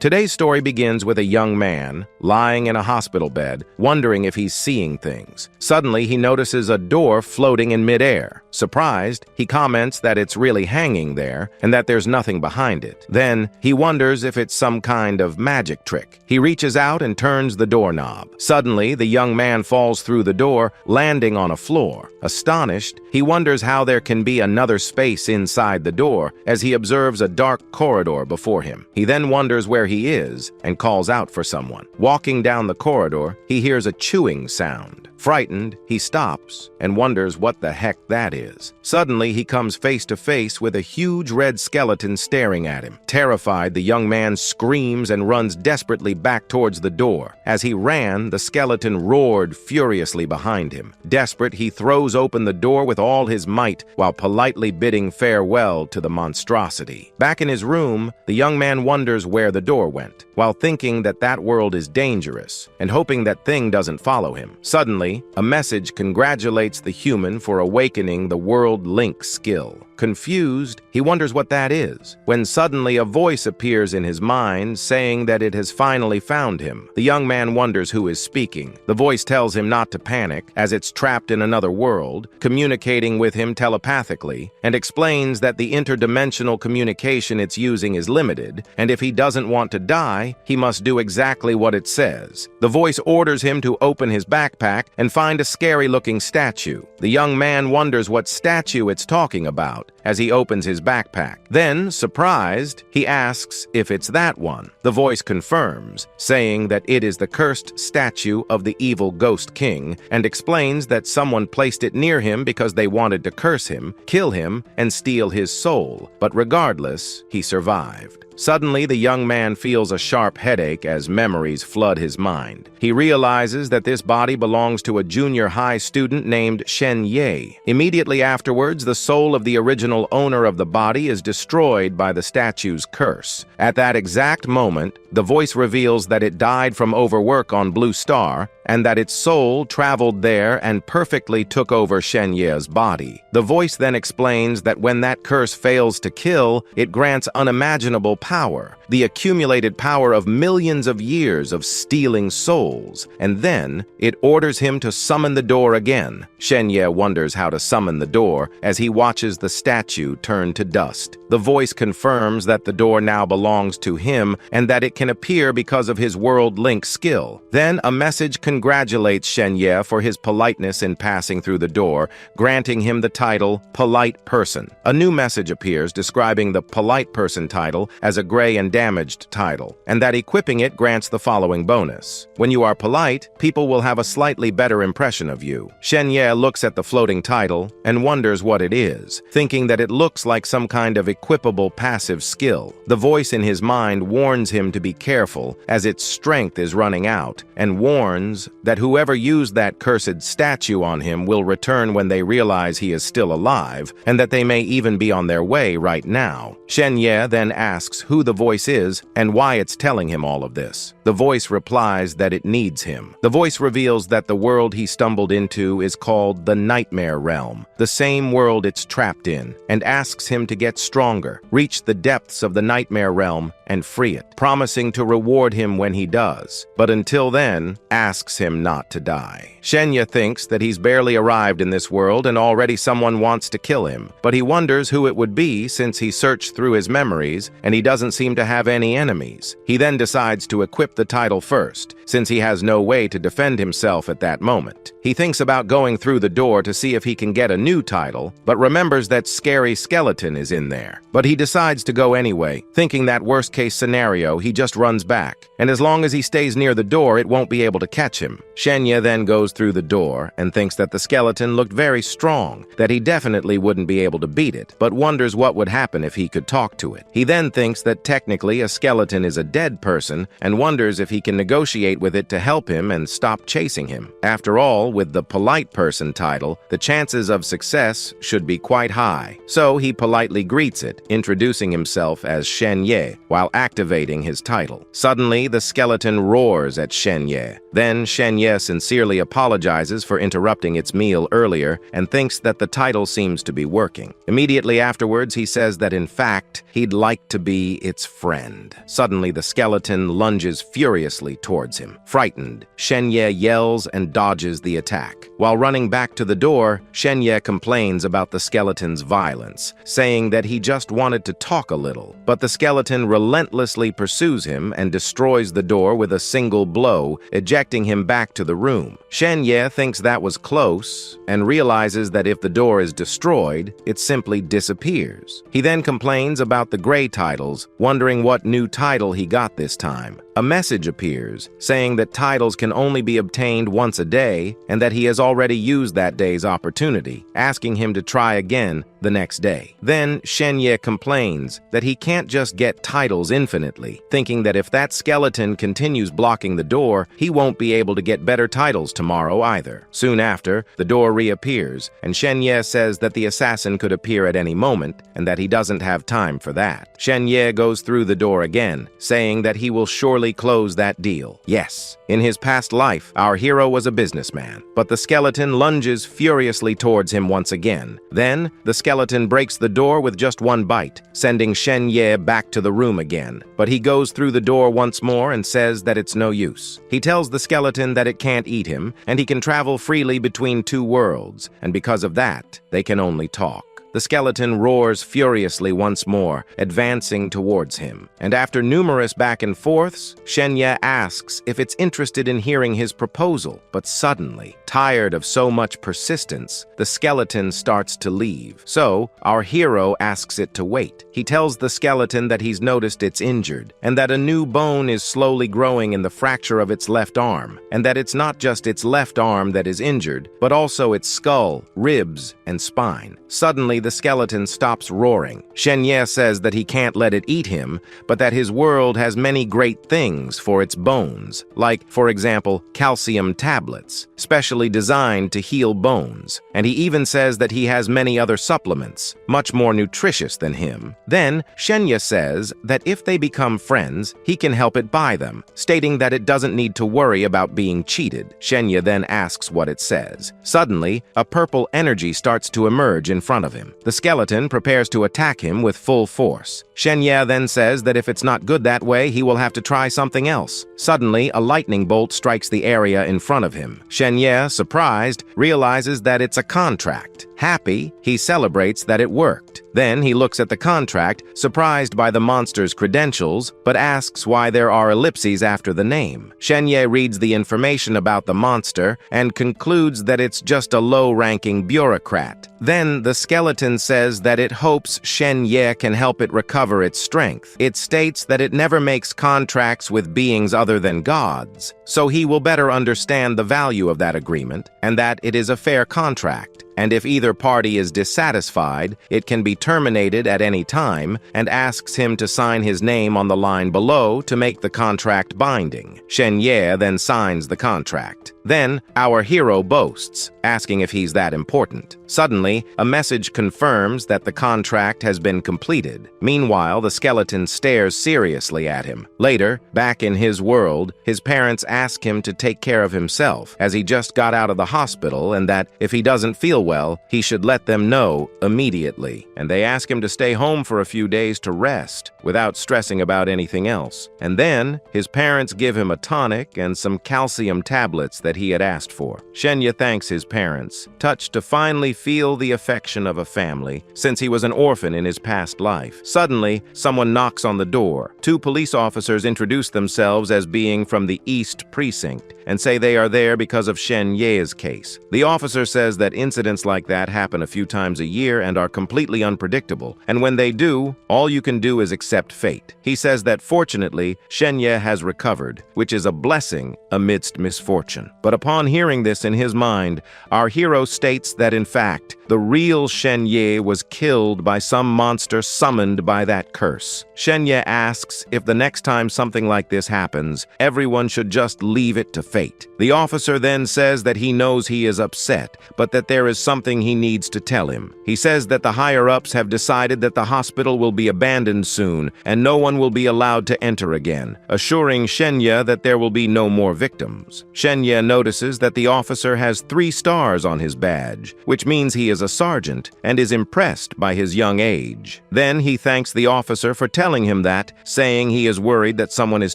Today's story begins with a young man lying in a hospital bed, wondering if he's seeing things. Suddenly, he notices a door floating in midair. Surprised, he comments that it's really hanging there and that there's nothing behind it. Then, he wonders if it's some kind of magic trick. He reaches out and turns the doorknob. Suddenly, the young man falls through the door, landing on a floor. Astonished, he wonders how there can be another space inside the door as he observes a dark corridor before him. He then wonders where he is and calls out for someone. Walking down the corridor, he hears a chewing sound. Frightened, he stops and wonders what the heck that is. Suddenly, he comes face to face with a huge red skeleton staring at him. Terrified, the young man screams and runs desperately back towards the door. As he ran, the skeleton roared furiously behind him. Desperate, he throws open the door with all his might while politely bidding farewell to the monstrosity. Back in his room, the young man wonders where the door went, while thinking that that world is dangerous and hoping that thing doesn't follow him. Suddenly, a message congratulates the human for awakening the world link skill. Confused, he wonders what that is, when suddenly a voice appears in his mind saying that it has finally found him. The young man wonders who is speaking. The voice tells him not to panic, as it's trapped in another world, communicating with him telepathically, and explains that the interdimensional communication it's using is limited, and if he doesn't want to die, he must do exactly what it says. The voice orders him to open his backpack and find a scary-looking statue. The young man wonders what statue it's talking about as he opens his backpack. Then, surprised, he asks if it's that one. The voice confirms, saying that it is the cursed statue of the evil Ghost King, and explains that someone placed it near him because they wanted to curse him, kill him, and steal his soul. But regardless, he survived. Suddenly, the young man feels a sharp headache as memories flood his mind. He realizes that this body belongs to a junior high student named Shen Ye. Immediately afterwards, the soul of the original owner of the body is destroyed by the statue's curse. At that exact moment, the voice reveals that it died from overwork on Blue Star, and that its soul traveled there and perfectly took over Shen Ye's body. The voice then explains that when that curse fails to kill, it grants unimaginable power, the accumulated power of millions of years of stealing souls, and then it orders him to summon the door again. Shen Ye wonders how to summon the door as he watches the statue turn to dust. The voice confirms that the door now belongs to him and that it can appear because of his world link skill. Then a message congratulates Shen Ye for his politeness in passing through the door, granting him the title Polite Person. A new message appears describing the Polite Person title as a gray and damaged title, and that equipping it grants the following bonus. When you are polite, people will have a slightly better impression of you. Shen Ye looks at the floating title and wonders what it is, thinking that it looks like some kind of equipable passive skill. The voice in his mind warns him to be careful as its strength is running out, and warns that whoever used that cursed statue on him will return when they realize he is still alive, and that they may even be on their way right now. Shen Ye then asks who the voice is and why it's telling him all of this. The voice replies that it needs him. The voice reveals that the world he stumbled into is called the Nightmare Realm, the same world it's trapped in, and asks him to get stronger, reach the depths of the Nightmare Realm, and free it, promising to reward him when he does, but until then, asks him not to die. Shen Ye thinks that he's barely arrived in this world and already someone wants to kill him, but he wonders who it would be since he searched through his memories and he doesn't seem to have any enemies. He then decides to equip the title first, since he has no way to defend himself at that moment. He thinks about going through the door to see if he can get a new title, but remembers that scary skeleton is in there. But he decides to go anyway, thinking that worst-case scenario, he just runs back, and as long as he stays near the door, it won't be able to catch him. Shen Ye then goes through the door and thinks that the skeleton looked very strong, that he definitely wouldn't be able to beat it, but wonders what would happen if he could talk to it. He then thinks that technically a skeleton is a dead person and wonders if he can negotiate with it to help him and stop chasing him. After all, with the Polite Person title, the chances of success should be quite high, so he politely greets it it, introducing himself as Shen Ye while activating his title. Suddenly, the skeleton roars at Shen Ye. Then Shen Ye sincerely apologizes for interrupting its meal earlier and thinks that the title seems to be working. Immediately afterwards, he says that in fact, he'd like to be its friend. Suddenly, the skeleton lunges furiously towards him. Frightened, Shen Ye yells and dodges the attack. While running back to the door, Shen Ye complains about the skeleton's violence, saying that he just wanted to talk a little. But the skeleton relentlessly pursues him and destroys the door with a single blow, ejecting him back to the room. Shen Ye thinks that was close and realizes that if the door is destroyed, it simply disappears. He then complains about the gray titles, wondering what new title he got this time. A message appears, saying that titles can only be obtained once a day and that he has already used that day's opportunity, asking him to try again the next day. Then Shen Ye complains that he can't just get titles infinitely, thinking that if that skeleton continues blocking the door, he won't be able to get better titles tomorrow either. Soon after, the door reappears, and Shen Ye says that the assassin could appear at any moment and that he doesn't have time for that. Shen Ye goes through the door again, saying that he will surely close that deal. Yes, in his past life, our hero was a businessman, but the skeleton lunges furiously towards him once again. Then, the skeleton breaks the door with just one bite, sending Shen Ye back to the room again. But he goes through the door once more and says that it's no use. He tells the skeleton that it can't eat him, and he can travel freely between two worlds, and because of that, they can only talk. The skeleton roars furiously once more, advancing towards him. And after numerous back and forths, Shen Ye asks if it's interested in hearing his proposal. But suddenly, tired of so much persistence, the skeleton starts to leave. So, our hero asks it to wait. He tells the skeleton that he's noticed it's injured, and that a new bone is slowly growing in the fracture of its left arm, and that it's not just its left arm that is injured, but also its skull, ribs, and spine. Suddenly, the skeleton stops roaring. Shen Ye says that he can't let it eat him, but that his world has many great things for its bones, like, for example, calcium tablets, specially designed to heal bones. And he even says that he has many other supplements, much more nutritious than him. Then, Shen Ye says that if they become friends, he can help it buy them, stating that it doesn't need to worry about being cheated. Shen Ye then asks what it says. Suddenly, a purple energy starts to emerge in front of him. The skeleton prepares to attack him with full force. Shen Ye then says that if it's not good that way, he will have to try something else. Suddenly, a lightning bolt strikes the area in front of him. Shen Ye, surprised, realizes that it's a contract. Happy, he celebrates that it worked. Then he looks at the contract, surprised by the monster's credentials, but asks why there are ellipses after the name. Shen Ye reads the information about the monster and concludes that it's just a low-ranking bureaucrat. Then the skeleton says that it hopes Shen Ye can help it recover its strength. It states that it never makes contracts with beings other than gods, so he will better understand the value of that agreement and that it is a fair contract. And if either party is dissatisfied, it can be terminated at any time, and asks him to sign his name on the line below to make the contract binding. Shen Ye then signs the contract. Then, our hero boasts, asking if he's that important. Suddenly, a message confirms that the contract has been completed. Meanwhile, the skeleton stares seriously at him. Later, back in his world, his parents ask him to take care of himself, as he just got out of the hospital, and that if he doesn't feel well, he should let them know immediately. And they ask him to stay home for a few days to rest, without stressing about anything else. And then, his parents give him a tonic and some calcium tablets that he had asked for. Shen Ye thanks his parents, touched to finally feel the affection of a family, since he was an orphan in his past life. Suddenly, someone knocks on the door. Two police officers introduce themselves as being from the East Precinct, and say they are there because of Shen Ye's case. The officer says that incidents like that happen a few times a year and are completely unpredictable, and when they do, all you can do is accept fate. He says that fortunately, Shen Ye has recovered, which is a blessing amidst misfortune. But upon hearing this in his mind, our hero states that in fact, the real Shenye was killed by some monster summoned by that curse. Shenye asks if the next time something like this happens, everyone should just leave it to fate. The officer then says that he knows he is upset, but that there is something he needs to tell him. He says that the higher-ups have decided that the hospital will be abandoned soon, and no one will be allowed to enter again, assuring Shenye that there will be no more victims. Shenye notices that the officer has 3 stars on his badge, which means he is a sergeant, and is impressed by his young age. Then he thanks the officer for telling him that, saying he is worried that someone is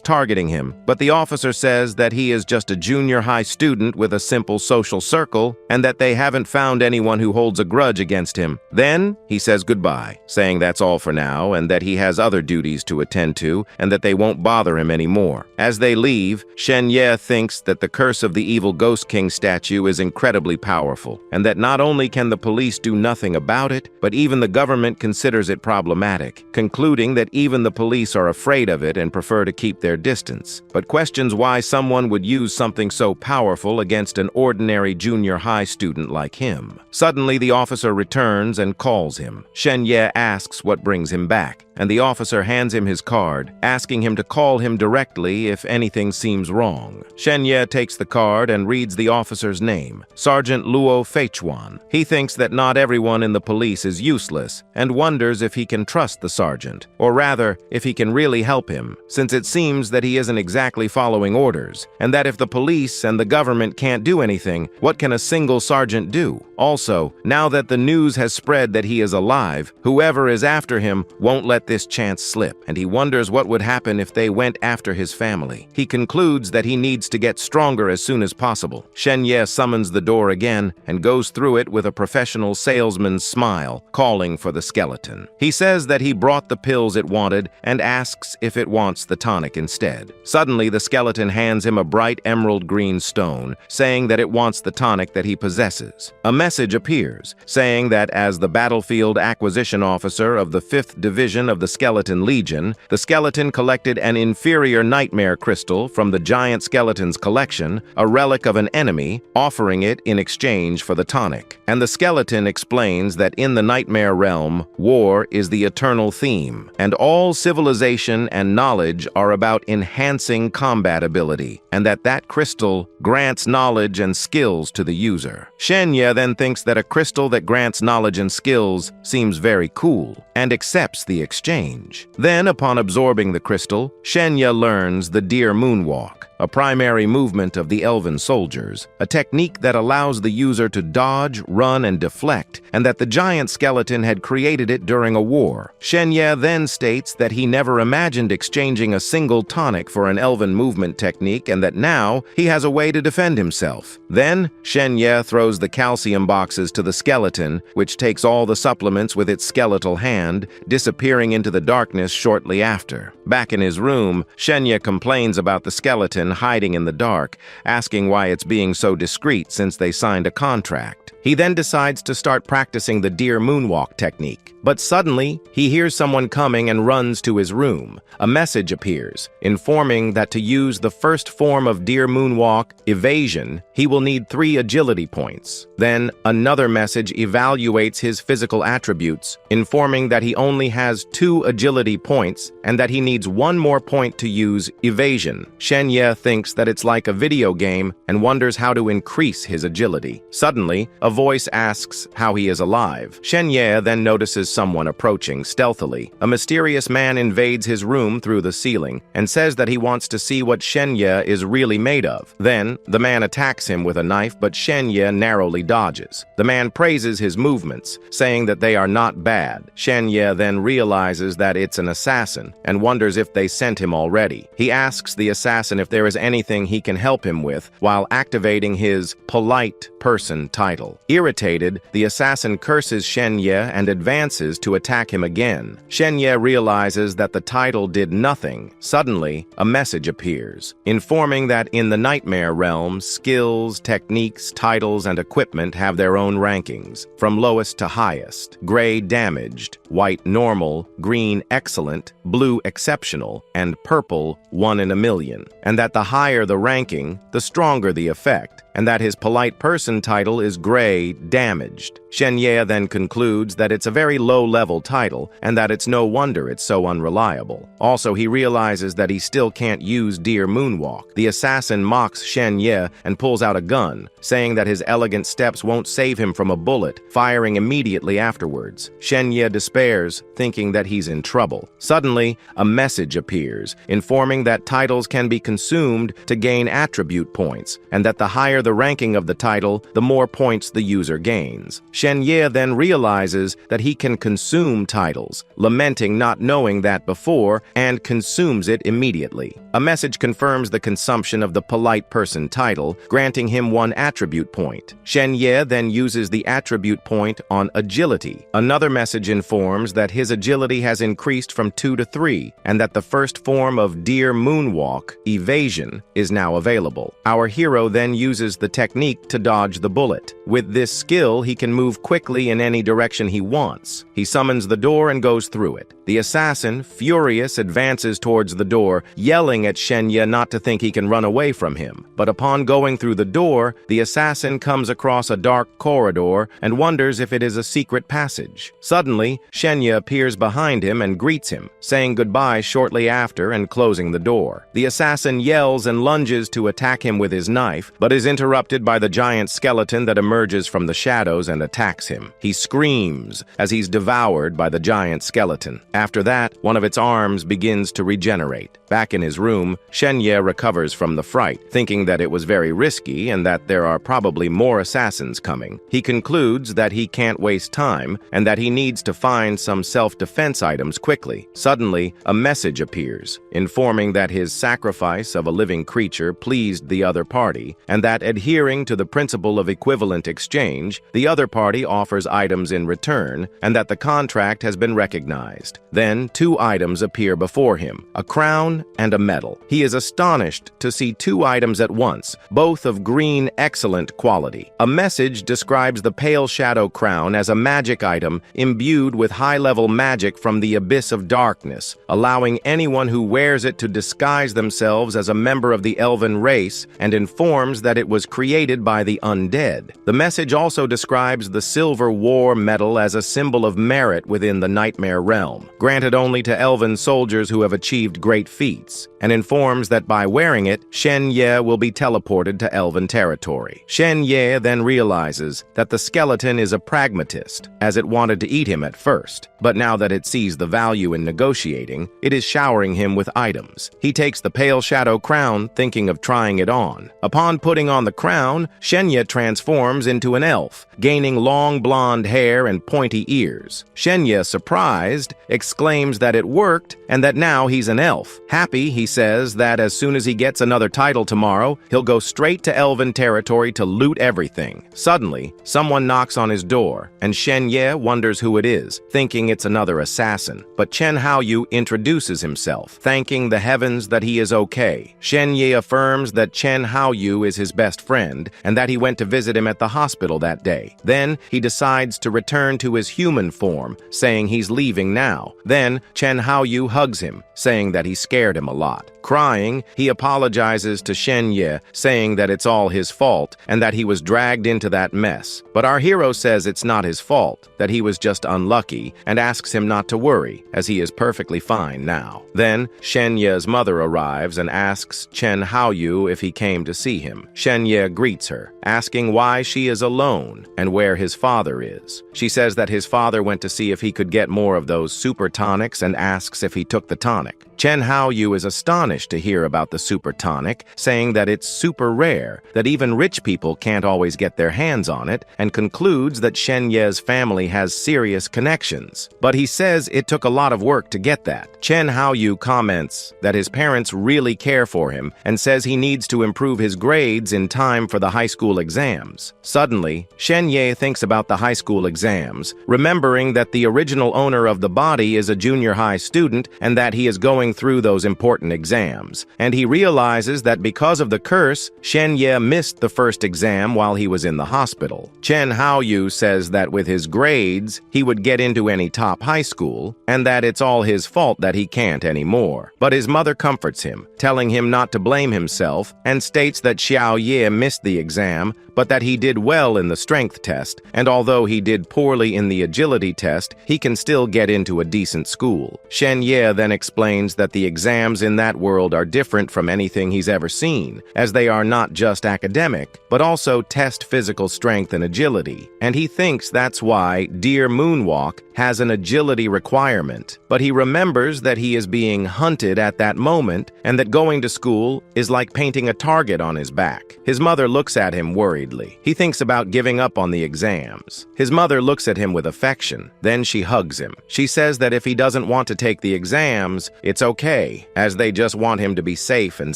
targeting him, but the officer says that he is just a junior high student with a simple social circle, and that they haven't found anyone who holds a grudge against him. Then he says goodbye, saying that's all for now, and that he has other duties to attend to, and that they won't bother him anymore. As they leave, Shenye thinks that the curse of the evil Ghost King statue is incredibly powerful, and that not only can the police do nothing about it, but even the government considers it problematic, concluding that even the police are afraid of it and prefer to keep their distance, but questions why someone would use something so powerful against an ordinary junior high student like him. Suddenly, the officer returns and calls him. Shenye asks what brings him back, and the officer hands him his card, asking him to call him directly if anything seems wrong. Shenye takes the card and reads the officer's name, Sergeant Luo Feichuan. He thinks that not everyone in the police is useless, and wonders if he can trust the sergeant, or rather, if he can really help him, since it seems that he isn't exactly following orders, and that if the police and the government can't do anything, what can a single sergeant do? Also, now that the news has spread that he is alive, whoever is after him won't let this chance slip, and he wonders what would happen if they went after his family. He concludes that he needs to get stronger as soon as possible. Shenye summons the door again and goes through it with a professional salesman's smile, calling for the skeleton. He says that he brought the pills it wanted and asks if it wants the tonic instead. Suddenly, the skeleton hands him a bright emerald green stone, saying that it wants the tonic that he possesses. A message appears, saying that as the battlefield acquisition officer of the 5th Division of the Skeleton Legion, the skeleton collected an inferior nightmare crystal from the giant skeleton's collection, a relic of an enemy, offering it in exchange for the tonic. And the skeleton explains that in the nightmare realm, war is the eternal theme, and all civilization and knowledge are about enhancing combat ability, and that crystal grants knowledge and skills to the user. Shenye then thinks that a crystal that grants knowledge and skills seems very cool, and accepts the exchange. Then, upon absorbing the crystal, Shenye learns the Deer Moonwalk, a primary movement of the Elven soldiers, a technique that allows the user to dodge, run, and deflect, and that the giant skeleton had created it during a war. Shenye then states that he never imagined exchanging a single tonic for an Elven movement technique, and that now he has a way to defend himself. Then, Shenye throws the calcium boxes to the skeleton, which takes all the supplements with its skeletal hand, disappearing into the darkness shortly after. Back in his room, Shenye complains about the skeleton hiding in the dark, asking why it's being so discreet since they signed a contract. He then decides to start practicing the Deer Moonwalk technique. But suddenly, he hears someone coming and runs to his room. A message appears, informing that to use the first form of Deer Moonwalk, evasion, he will need 3 agility points. Then, another message evaluates his physical attributes, informing that he only has 2 agility points and that he needs 1 more point to use evasion. Shenye thinks that it's like a video game and wonders how to increase his agility. Suddenly, a voice asks how he is alive. Shenye then notices someone approaching stealthily. A mysterious man invades his room through the ceiling and says that he wants to see what Shenye is really made of. Then, the man attacks him with a knife, but Shenye narrowly dodges. The man praises his movements, saying that they are not bad. Shenye then realizes that it's an assassin and wonders if they sent him already. He asks the assassin if there is anything he can help him with while activating his polite person title. Irritated, the assassin curses Shenye and advances to attack him again. Shenye realizes that the title did nothing. Suddenly, a message appears, informing that in the nightmare realm, skills, techniques, titles, and equipment have their own rankings, from lowest to highest: gray damaged, white normal, green excellent, blue exceptional, and purple 1 in a million, and that the higher the ranking, the stronger the effect. and that his polite person title is gray, damaged. Shen-Ye then concludes that it's a very low-level title, and that it's no wonder it's so unreliable. Also, he realizes that he still can't use Dear Moonwalk. The assassin mocks Shen-Ye and pulls out a gun, saying that his elegant steps won't save him from a bullet, firing immediately afterwards. Shen-Ye despairs, thinking that he's in trouble. Suddenly, a message appears, informing that titles can be consumed to gain attribute points, and that the higher the ranking of the title, the more points the user gains. Shen-Ye then realizes that he can consume titles, lamenting not knowing that before, and consumes it immediately. A message confirms the consumption of the polite person title, granting him 1 attribute point. Shen-Ye then uses the attribute point on agility. Another message informs that his agility has increased from 2 to 3, and that the first form of Dear Moonwalk, evasion, is now available. Our hero then uses the technique to dodge the bullet. With this skill, he can move quickly in any direction he wants. He summons the door and goes through it. The assassin, furious, advances towards the door, yelling at Shen-Ye not to think he can run away from him. But upon going through the door, the assassin comes across a dark corridor and wonders if it is a secret passage. Suddenly, Shen-Ye appears behind him and greets him, saying goodbye shortly after and closing the door. The assassin yells and lunges to attack him with his knife, but is interrupted by the giant skeleton that emerges from the shadows and attacks him. He screams as he's devoured by the giant skeleton. After that, one of its arms begins to regenerate. Back in his room, Shen-Ye recovers from the fright, thinking that it was very risky and that there are probably more assassins coming. He concludes that he can't waste time and that he needs to find some self-defense items quickly. Suddenly, a message appears, informing that his sacrifice of a living creature pleased the other party, and that adhering to the principle of equivalent exchange, the other party offers items in return, and that the contract has been recognized. Then, 2 items appear before him, a crown and a medal. He is astonished to see 2 items at once, both of green, excellent quality. A message describes the Pale Shadow Crown as a magic item imbued with high-level magic from the abyss of darkness, allowing anyone who wears it to disguise themselves as a member of the Elven race, and informs that it was created by the undead. The message also describes the Silver War Medal as a symbol of merit within the Nightmare realm, granted only to Elven soldiers who have achieved great feats, and informs that by wearing it, Shen-Ye will be teleported to Elven territory. Shen-Ye then realizes that the skeleton is a pragmatist, as it wanted to eat him at first, but now that it sees the value in negotiating, it is showering him with items. He takes the Pale Shadow Crown, thinking of trying it on. Upon putting on the crown, Shen-Ye transforms into an elf, gaining long blonde hair and pointy ears. Shen-Ye, surprised, exclaims that it worked and that now he's an elf. Happy, he says that as soon as he gets another title tomorrow, he'll go straight to Elven territory to loot everything. Suddenly, someone knocks on his door, and Shen-Ye wonders who it is, thinking it's another assassin. But Chen Haoyu introduces himself, thanking the heavens that he is okay. Shen-Ye affirms that Chen Haoyu is his best friend, and that he went to visit him at the hospital that day. Then, he decides to return to his human form, saying he's leaving now. Then, Chen Haoyu hugs him, saying that he scared him a lot. Crying, he apologizes to Shen-Ye, saying that it's all his fault and that he was dragged into that mess. But our hero says it's not his fault, that he was just unlucky, and asks him not to worry, as he is perfectly fine now. Then, Shen-Ye's mother arrives and asks Chen Haoyu if he came to see him. Shen-Ye greets her, asking why she is alone and where his father is. She says that his father went to see if he could get more of those super tonics and asks if he took the tonic. Chen Haoyu is astonished to hear about the super tonic, saying that it's super rare, that even rich people can't always get their hands on it, and concludes that Shen-Ye's family has serious connections. But he says it took a lot of work to get that. Chen Haoyu comments that his parents really care for him and says he needs to improve his grades in time for the high school exams. Suddenly, Shen-Ye thinks about the high school exams, remembering that the original owner of the body is a junior high student and that he is going through those important exams. exams, and he realizes that because of the curse, Shen Ye missed the first exam while he was in the hospital. Chen Haoyu says that with his grades, he would get into any top high school, and that it's all his fault that he can't anymore. But his mother comforts him, telling him not to blame himself, and states that Xiao Ye missed the exam, but that he did well in the strength test, and although he did poorly in the agility test, he can still get into a decent school. Shen Ye then explains that the exams in that world are different from anything he's ever seen, as they are not just academic, but also test physical strength and agility, and he thinks that's why Dear Moonwalk has an agility requirement. But he remembers that he is being hunted at that moment, and that going to school is like painting a target on his back. His mother looks at him worriedly. He thinks about giving up on the exams. His mother looks at him with affection. Then she hugs him. She says that if he doesn't want to take the exams, it's okay, as they just want him to be safe and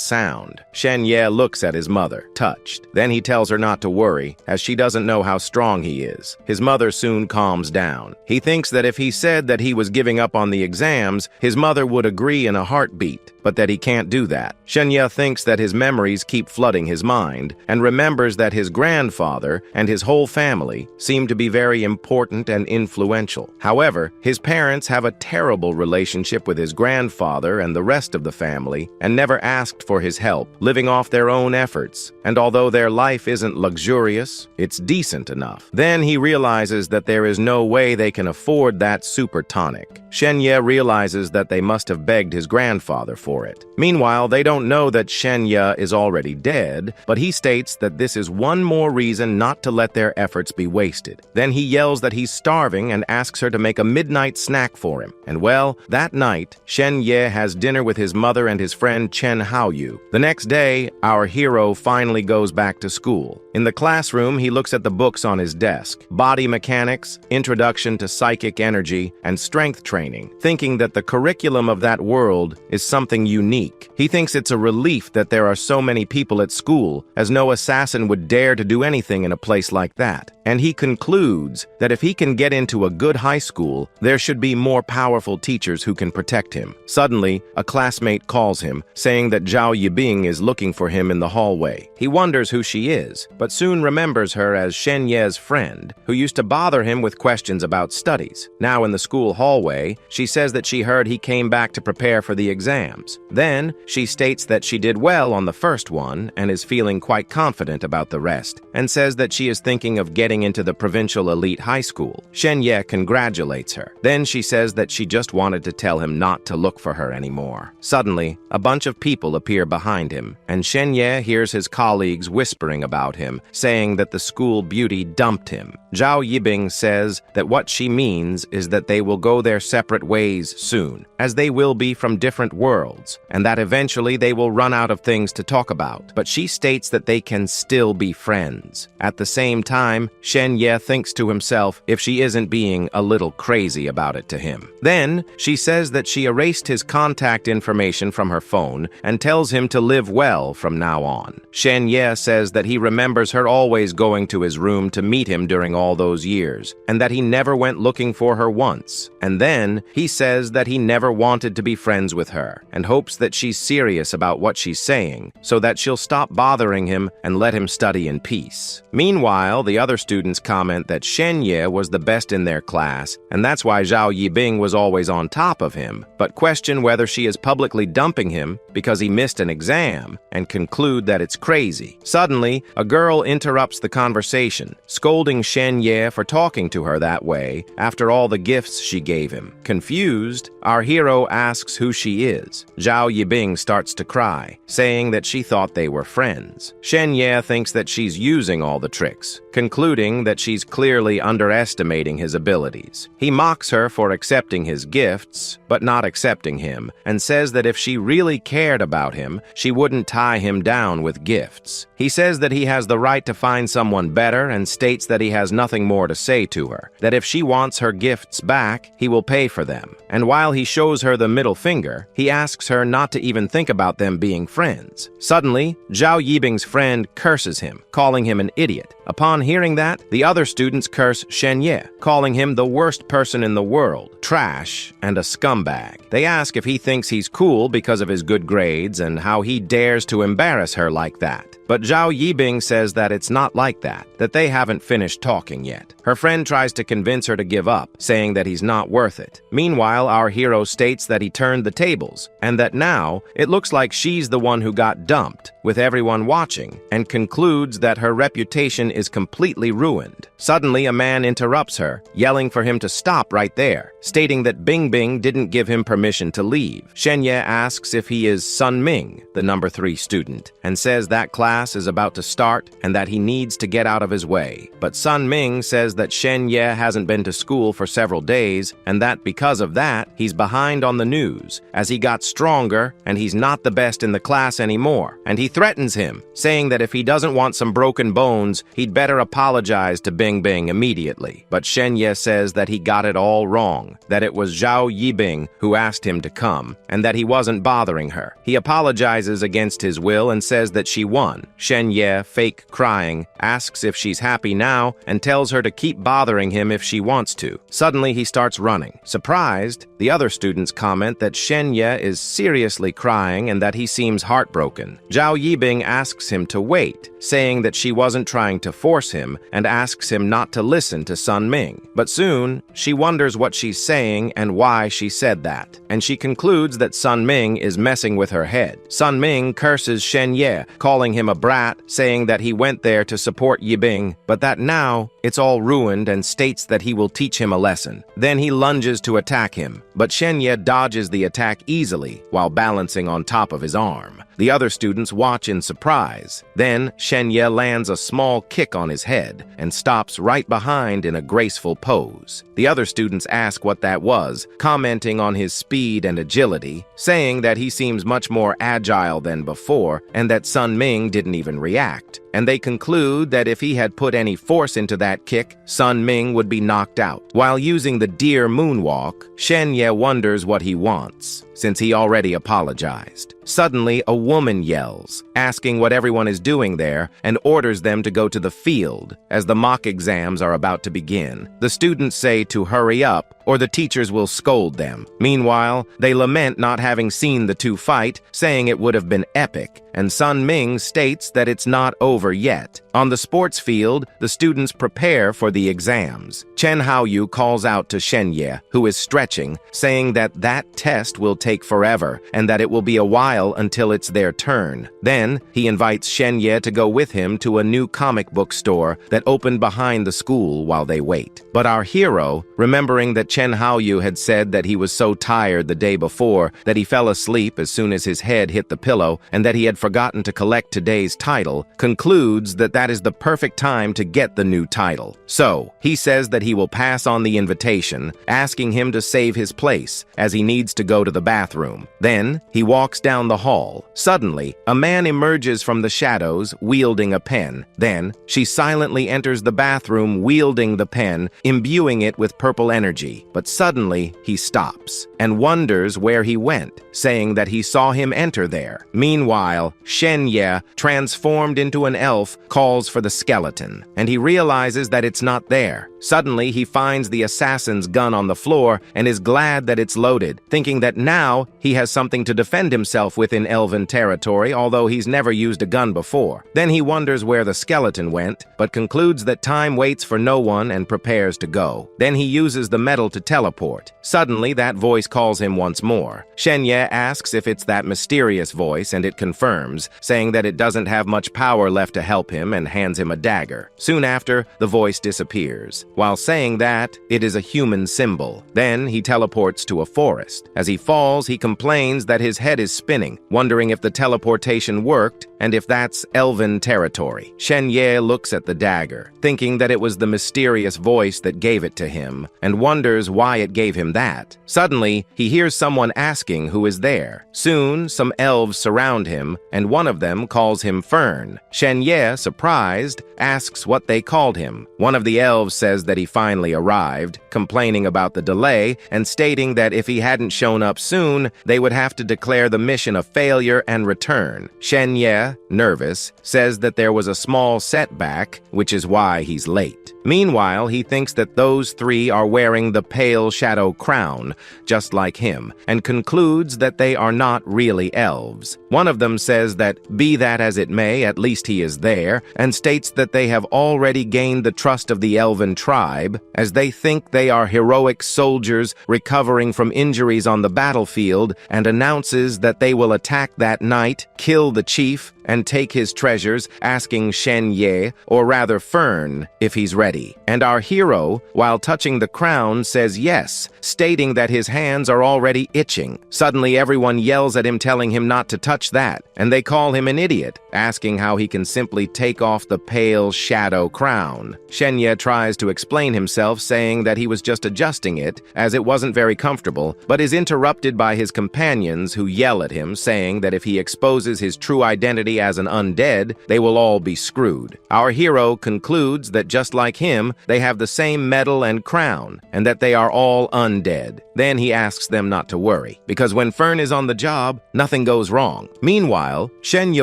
sound. Shen Ye looks at his mother, touched. Then he tells her not to worry, as she doesn't know how strong he is. His mother soon calms down. He thinks that if he said that he was giving up on the exams, his mother would agree in a heartbeat, but that he can't do that. Shen Ye thinks that his memories keep flooding his mind, and remembers that his grandfather and his whole family seem to be very important and influential. However, his parents have a terrible relationship with his grandfather and the rest of the family, and never asked for his help, living off their own efforts. And although their life isn't luxurious, it's decent enough. Then he realizes that there is no way they can afford that super tonic. Shen Ye realizes that they must have begged his grandfather for it. Meanwhile, they don't know that Shen Ye is already dead, but he states that this is one more reason not to let their efforts be wasted. Then he yells that he's starving and asks her to make a midnight snack for him. And well, that night, Shen Ye has dinner with his mother and his friend Chen Haoyu. The next day, our hero finally goes back to school. In the classroom, he looks at the books on his desk: Body Mechanics, Introduction to Psychic Energy, and Strength Training, thinking that the curriculum of that world is something unique. He thinks it's a relief that there are so many people at school, as no assassin would dare to do anything in a place like that. And he concludes that if he can get into a good high school, there should be more powerful teachers who can protect him. Suddenly, a classmate calls him, saying that Zhao Yibing is looking for him in the hallway. He wonders who she is, but soon remembers her as Shen Ye's friend, who used to bother him with questions about studies. Now in the school hallway, she says that she heard he came back to prepare for the exams. Then, she states that she did well on the first one and is feeling quite confident about the rest, and says that she is thinking of getting into the provincial elite high school. Shen Ye congratulates her. Then she says that she just wanted to tell him not to look for her anymore. Suddenly, a bunch of people appear behind him, and Shen Ye hears his colleagues whispering about him, saying that the school beauty dumped him. Zhao Yibing says that what she means is that they will go their separate ways soon, as they will be from different worlds, and that eventually they will run out of things to talk about. But she states that they can still be friends. At the same time, Shen Ye thinks to himself if she isn't being a little crazy about it to him. Then, she says that she erased his contact information from her phone and tells him to live well from now on. Shen Ye says that he remembers her always going to his room to meet him during all those years, and that he never went looking for her once. And then, he says that he never wanted to be friends with her, and hopes that she's serious about what she's saying, so that she'll stop bothering him and let him study in peace. Meanwhile, the other students comment that Shen Ye was the best in their class, and that's why Zhao Yibing was always on top of him, but question whether she is publicly dumping him because he missed an exam, and conclude that it's crazy. Suddenly, a girl interrupts the conversation, scolding Shen Ye for talking to her that way after all the gifts she gave him. Confused, our hero asks who she is. Zhao Yibing starts to cry, saying that she thought they were friends. Shen Ye thinks that she's using all the tricks, concluding that she's clearly underestimating his abilities. He mocks her for accepting his gifts, but not accepting him, and says that if she really cared about him, she wouldn't tie him down with gifts. He says that he has the right to find someone better and states that he has nothing more to say to her, that if she wants her gifts back, he will pay for them. And while he shows her the middle finger, he asks her not to even think about them being friends. Suddenly, Zhao Yibing's friend curses him, calling him an idiot. Upon hearing that, the other students curse Shen Ye, calling him the worst person in the world, trash, and a scumbag. They ask if he thinks he's cool because of his good grades and how he dares to embarrass her like that. But Zhao Yibing says that it's not like that they haven't finished talking yet. Her friend tries to convince her to give up, saying that he's not worth it. Meanwhile, our hero states that he turned the tables, and that now it looks like she's the one who got dumped, with everyone watching, and concludes that her reputation is completely ruined. Suddenly, a man interrupts her, yelling for him to stop right there, stating that Bing Bing didn't give him permission to leave. Shen Ye asks if he is Sun Ming, the number 3 student, and says that class is about to start and that he needs to get out of his way. But Sun Ming says that Shen Ye hasn't been to school for several days and that because of that, he's behind on the news, as he got stronger and he's not the best in the class anymore. And he threatens him, saying that if he doesn't want some broken bones, he'd better apologize to Bing Bing immediately. But Shen Ye says that he got it all wrong, that it was Zhao Yibing who asked him to come, and that he wasn't bothering her. He apologizes against his will and says that she won. Shen Ye, fake crying, asks if she's happy now and tells her to keep bothering him if she wants to. Suddenly, he starts running. Surprised, the other students comment that Shen Ye is seriously crying and that he seems heartbroken. Zhao Yibing asks him to wait, saying that she wasn't trying to force him and asks him not to listen to Sun Ming. But soon, she wonders what she's saying and why she said that, and she concludes that Sun Ming is messing with her head. Sun Ming curses Shen Ye, calling him a brat, saying that he went there to support Yibing, but that now it's all ruined, and states that he will teach him a lesson. Then he lunges to attack him, but Shen Ye dodges the attack easily while balancing on top of his arm. The other students watch in surprise. Then Shen Ye lands a small kick on his head and stops right behind in a graceful pose. The other students ask what that was, commenting on his speed and agility, saying that he seems much more agile than before and that Sun Ming didn't even react. And they conclude that if he had put any force into that kick, Sun Ming would be knocked out. While using the deer moonwalk, Shen Ye wonders what he wants, since he already apologized. Suddenly, a woman yells, asking what everyone is doing there, and orders them to go to the field, as the mock exams are about to begin. The students say to hurry up, or the teachers will scold them. Meanwhile, they lament not having seen the two fight, saying it would have been epic, and Sun Ming states that it's not over yet. On the sports field, the students prepare for the exams. Chen Haoyu calls out to Shen Ye, who is stretching, saying that that test will take forever, and that it will be a while until it's their turn. Then, he invites Shen Ye to go with him to a new comic book store that opened behind the school while they wait. But our hero, remembering that Chen Haoyu had said that he was so tired the day before that he fell asleep as soon as his head hit the pillow and that he had forgotten to collect today's title, concludes that that is the perfect time to get the new title. So, he says that he will pass on the invitation, asking him to save his place, as he needs to go to the bathroom. Then, he walks down the hall. Suddenly, a man emerges from the shadows, wielding a pen. Then, she silently enters the bathroom wielding the pen, imbuing it with purple energy. But suddenly, he stops, and wonders where he went, saying that he saw him enter there. Meanwhile, Shen Ye, transformed into an elf, calls for the skeleton, and he realizes that it's not there. Suddenly, he finds the assassin's gun on the floor and is glad that it's loaded, thinking that now he has something to defend himself with in Elven territory, although he's never used a gun before. Then he wonders where the skeleton went, but concludes that time waits for no one and prepares to go. Then he uses the metal to teleport. Suddenly, that voice calls him once more. Shen Ye asks if it's that mysterious voice, and it confirms, saying that it doesn't have much power left to help him, and hands him a dagger. Soon after, the voice disappears. While saying that, it is a human symbol. Then he teleports to a forest. As he falls, he complains that his head is spinning. Wondering if the teleportation worked, and if that's Elven territory. Shen-Ye looks at the dagger, thinking that it was the mysterious voice that gave it to him, and wonders why it gave him that. Suddenly, he hears someone asking who is there. Soon, some elves surround him, and one of them calls him Fern. Shen-Ye, surprised, asks what they called him. One of the elves says that he finally arrived, complaining about the delay, and stating that if he hadn't shown up soon, they would have to declare the mission a failure and return. Shen-Ye, nervous, says that there was a small setback, which is why he's late. Meanwhile, he thinks that those three are wearing the pale shadow crown, just like him, and concludes that they are not really elves. One of them says that, be that as it may, at least he is there, and states that they have already gained the trust of the Elven tribe, as they think they are heroic soldiers recovering from injuries on the battlefield, and announces that they will attack that night, kill the chief, and take his treasures, asking Shen-Ye, or rather Fern, if he's ready. And our hero, while touching the crown, says yes, stating that his hands are already itching. Suddenly, everyone yells at him, telling him not to touch that, and they call him an idiot, asking how he can simply take off the pale shadow crown. Shen-Ye tries to explain himself, saying that he was just adjusting it, as it wasn't very comfortable, but is interrupted by his companions, who yell at him, saying that if he exposes his true identity as an undead, they will all be screwed. Our hero concludes that just like him, they have the same medal and crown, and that they are all undead. Then he asks them not to worry, because when Fern is on the job, nothing goes wrong. Meanwhile, Shen-Ye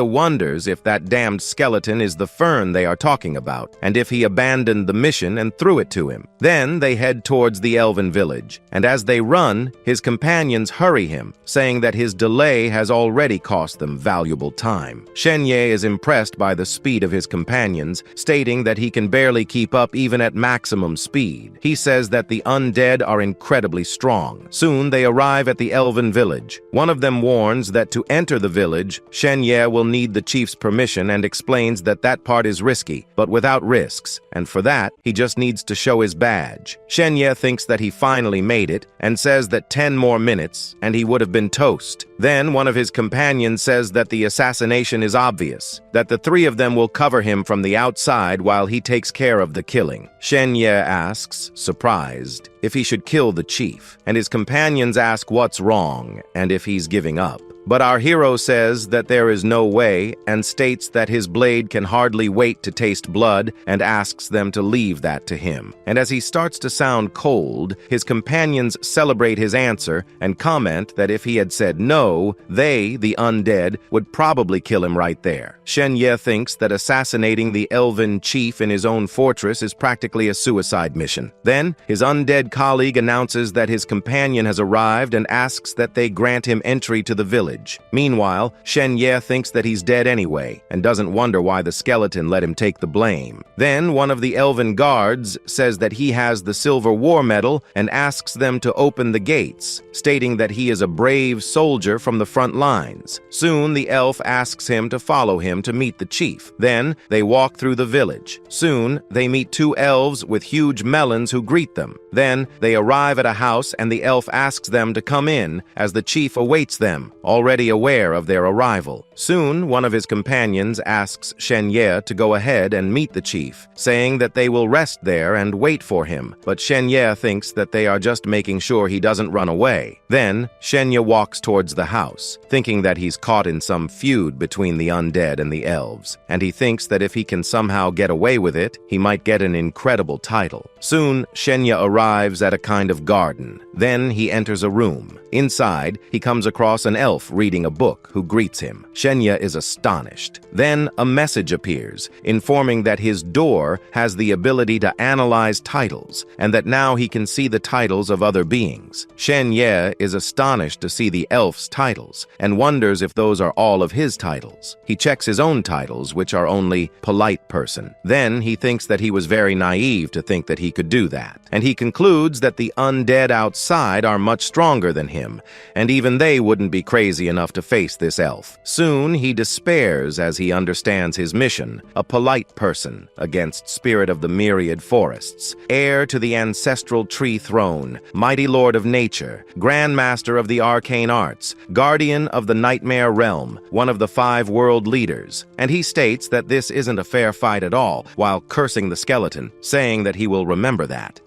wonders if that damned skeleton is the Fern they are talking about, and if he abandoned the mission and threw it to him. Then they head towards the Elven village, and as they run, his companions hurry him, saying that his delay has already cost them valuable time. Shen-Ye is impressed by the speed of his companions, stating that he can barely keep up even at maximum speed. He says that the undead are incredibly strong. Soon they arrive at the Elven village. One of them warns that to enter the village, Shen-Ye will need the chief's permission and explains that that part is risky, but without risks, and for that, he just needs to show his badge. Shen-Ye thinks that he finally made it, and says that 10 more minutes, and he would have been toast. Then one of his companions says that the assassination is obvious, that the three of them will cover him from the outside while he takes care of the killing. Shen-Ye asks, surprised, if he should kill the chief, and his companions ask what's wrong and if he's giving up. But our hero says that there is no way and states that his blade can hardly wait to taste blood and asks them to leave that to him. And as he starts to sound cold, his companions celebrate his answer and comment that if he had said no, they, the undead, would probably kill him right there. Shen-Ye thinks that assassinating the Elven chief in his own fortress is practically a suicide mission. Then, his undead colleague announces that his companion has arrived and asks that they grant him entry to the village. Meanwhile, Shen-Ye thinks that he's dead anyway, and doesn't wonder why the skeleton let him take the blame. Then, one of the Elven guards says that he has the silver war medal and asks them to open the gates, stating that he is a brave soldier from the front lines. Soon, the elf asks him to follow him to meet the chief. Then, they walk through the village. Soon, they meet two elves with huge melons who greet them. Then, they arrive at a house and the elf asks them to come in, as the chief awaits them, already aware of their arrival. Soon, one of his companions asks Shen-Ye to go ahead and meet the chief, saying that they will rest there and wait for him, but Shen-Ye thinks that they are just making sure he doesn't run away. Then, Shen-Ye walks towards the house, thinking that he's caught in some feud between the undead and the elves, and he thinks that if he can somehow get away with it, he might get an incredible title. Soon, Shen-Ye arrives at a kind of garden. Then, he enters a room. Inside, he comes across an elf reading a book who greets him. Shen-Ye is astonished. Then a message appears, informing that his door has the ability to analyze titles, and that now he can see the titles of other beings. Shen-Ye is astonished to see the elf's titles, and wonders if those are all of his titles. He checks his own titles, which are only polite person. Then he thinks that he was very naive to think that he could do that, and he concludes that the undead outside are much stronger than him, and even they wouldn't be crazy crazy enough to face this elf. Soon, he despairs as he understands his mission, a polite person against spirit of the myriad forests, heir to the ancestral tree throne, mighty lord of nature, grandmaster of the arcane arts, guardian of the nightmare realm, one of the 5 world leaders. And he states that this isn't a fair fight at all, while cursing the skeleton, saying that he will remember that.